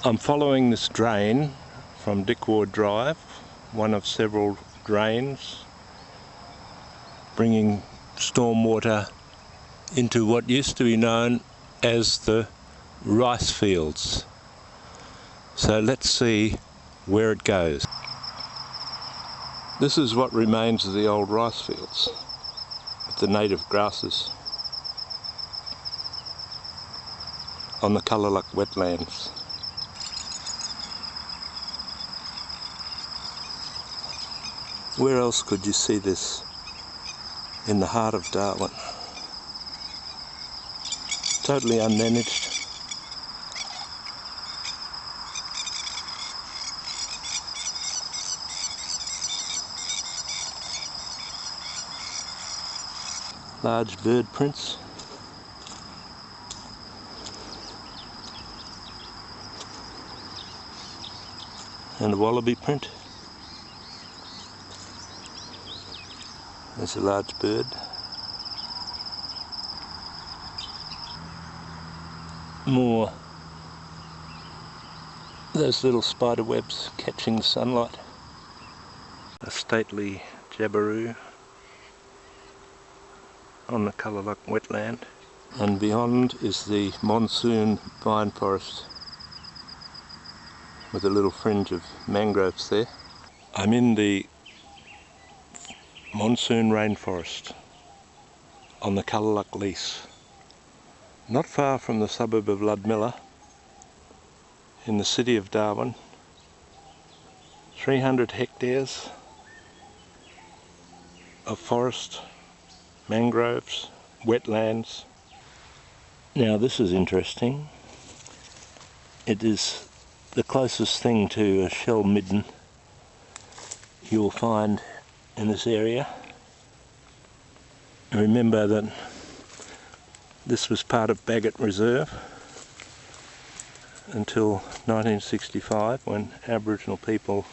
I'm following this drain from Dickward Drive, one of several drains bringing stormwater into what used to be known as the rice fields. So let's see where it goes. This is what remains of the old rice fields with the native grasses on the Kulaluk wetlands. Where else could you see this in the heart of Darwin? Totally unmanaged. Large bird prints. And a wallaby print. There's a large bird. More those little spider webs catching the sunlight. A stately jabiru on the Kulaluk wetland. And beyond is the monsoon vine forest with a little fringe of mangroves there. I'm in the monsoon rainforest on the Kulaluk Lease, not far from the suburb of Ludmilla in the city of Darwin. 300 hectares of forest, mangroves, wetlands. Now this is interesting. It is the closest thing to a shell midden you will find in this area. Remember that this was part of Bagot Reserve until 1965, when Aboriginal people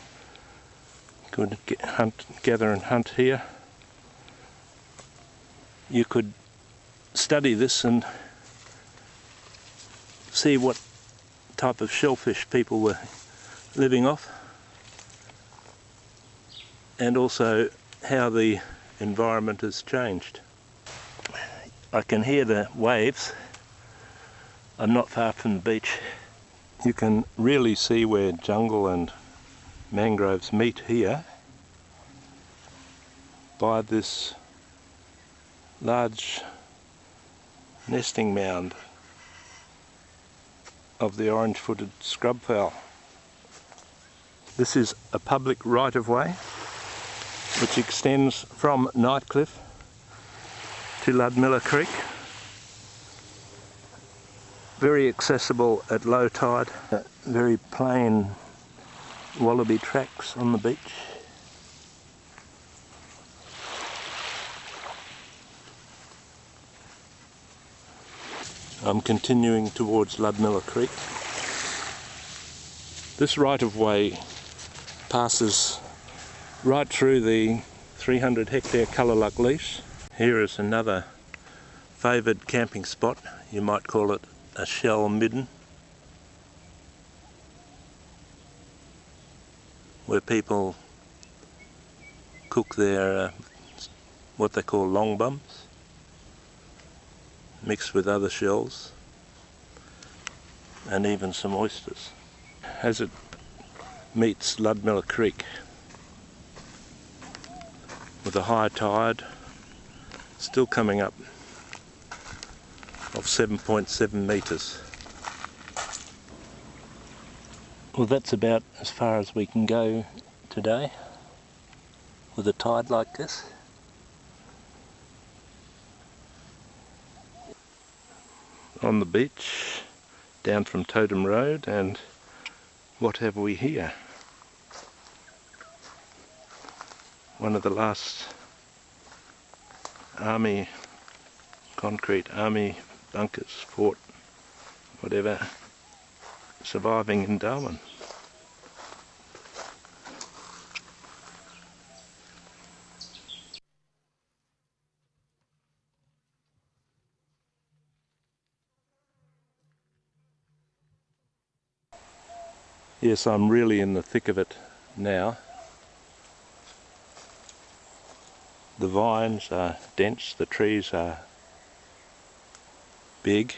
could gather and hunt here. You could study this and see what type of shellfish people were living off, and also how the environment has changed. I can hear the waves. I'm not far from the beach. You can really see where jungle and mangroves meet here by this large nesting mound of the orange-footed scrub fowl. This is a public right-of-way which extends from Nightcliff to Ludmilla Creek. Very accessible at low tide. Very plain wallaby tracks on the beach. I'm continuing towards Ludmilla Creek. This right-of-way passes right through the 300 hectare Kulaluk Lease. Here is another favoured camping spot. You might call it a shell midden, where people cook their what they call long bums, mixed with other shells and even some oysters. As it meets Ludmilla Creek with a high tide still coming up of 7.7 metres. Well, that's about as far as we can go today with a tide like this. On the beach, down from Totem Road, and what have we here? One of the last concrete army bunkers, fort, whatever, surviving in Darwin. Yes, I'm really in the thick of it now. The vines are dense, the trees are big.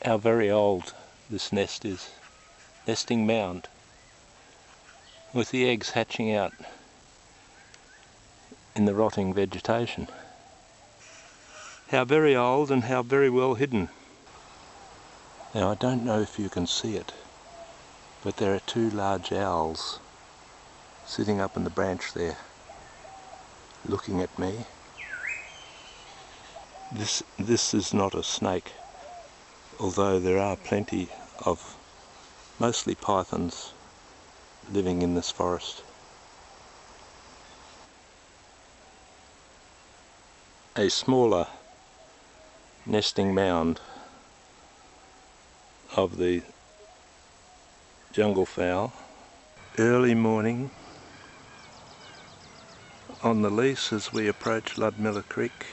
How very old this nest is. Nesting mound with the eggs hatching out in the rotting vegetation. How very old and how very well hidden. Now I don't know if you can see it, but there are two large owls sitting up in the branch there, looking at me. This is not a snake, although there are plenty of mostly pythons living in this forest. A smaller nesting mound of the jungle fowl. Early morning on the lease as we approach Ludmilla Creek.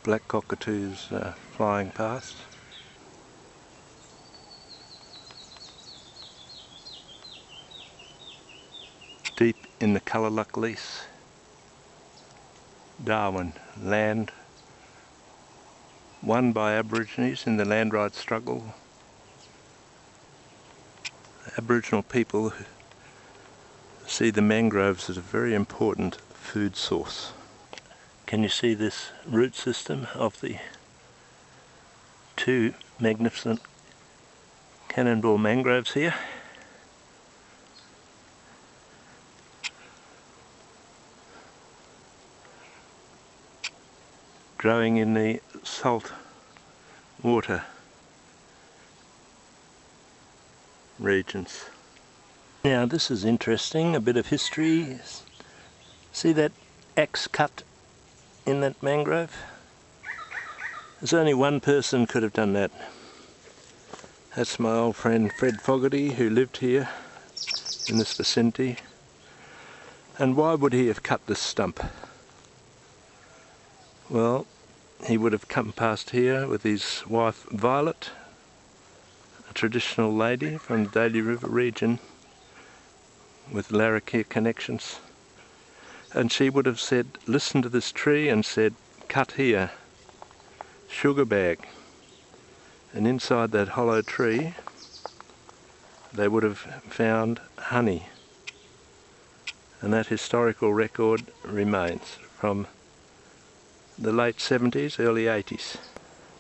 Black cockatoos flying past. Deep in the Kulaluk Lease. Darwin, land won by Aborigines in the land rights struggle. Aboriginal people see the mangroves as a very important food source. Can you see this root system of the two magnificent cannonball mangroves here? Growing in the salt water regions. Now this is interesting, a bit of history. See that axe cut in that mangrove? There's only one person could have done that. That's my old friend Fred Fogarty, who lived here in this vicinity. And why would he have cut this stump? Well, he would have come past here with his wife Violet, a traditional lady from the Daly River region with Larrakia connections, and she would have said, listen to this tree, and said, cut here, sugar bag, and inside that hollow tree they would have found honey, and that historical record remains from the late 70s, early 80s.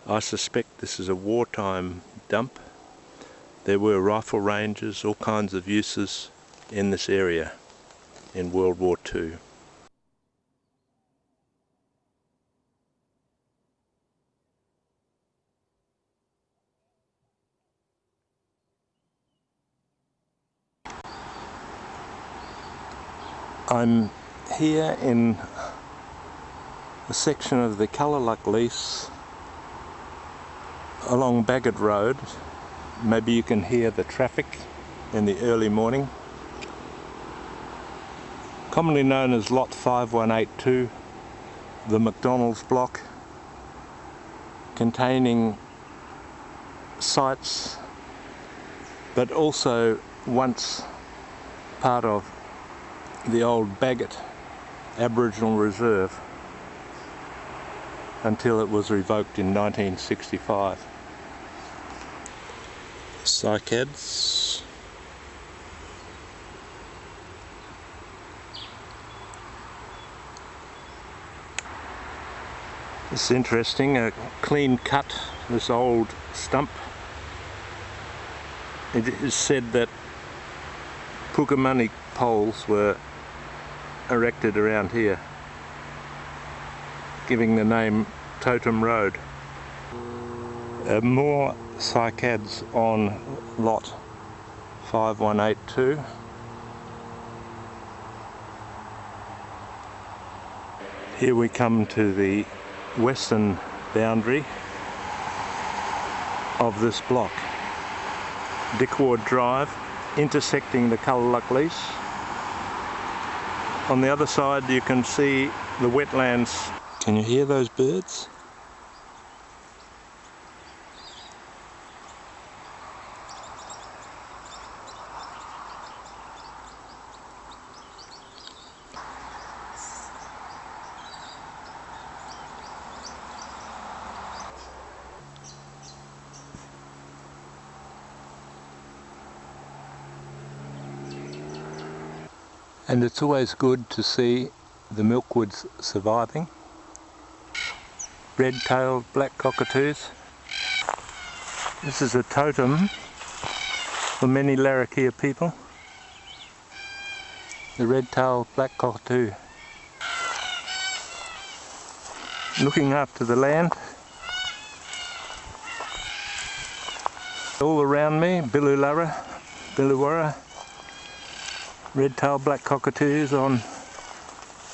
I suspect this is a wartime dump. There were rifle ranges, all kinds of uses in this area in World War II. I'm here in a section of the Kulaluk Lease along Bagot Road. Maybe you can hear the traffic in the early morning. Commonly known as Lot 5182, the McDonald's block, containing sites but also once part of the old Bagot Aboriginal Reserve until it was revoked in 1965. Cycads. It's interesting, a clean cut, this old stump. It is said that Pukamani poles were erected around here, giving the name Totem Road. More cycads on lot 5182. Here we come to the western boundary of this block. Dickward Drive, intersecting the Kulaluk Lease. On the other side you can see the wetlands Can you hear those birds? And it's always good to see the milkwoods surviving. Red-tailed black cockatoos. This is a totem for many Larrakia people. The red-tailed black cockatoo. Looking after the land. All around me, Biluwarra, red-tailed black cockatoos on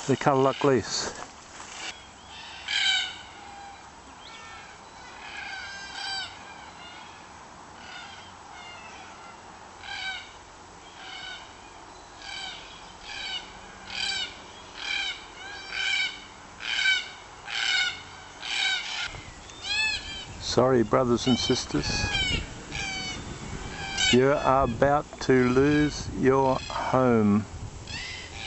the Kulaluk Lease. Sorry, brothers and sisters, you are about to lose your home.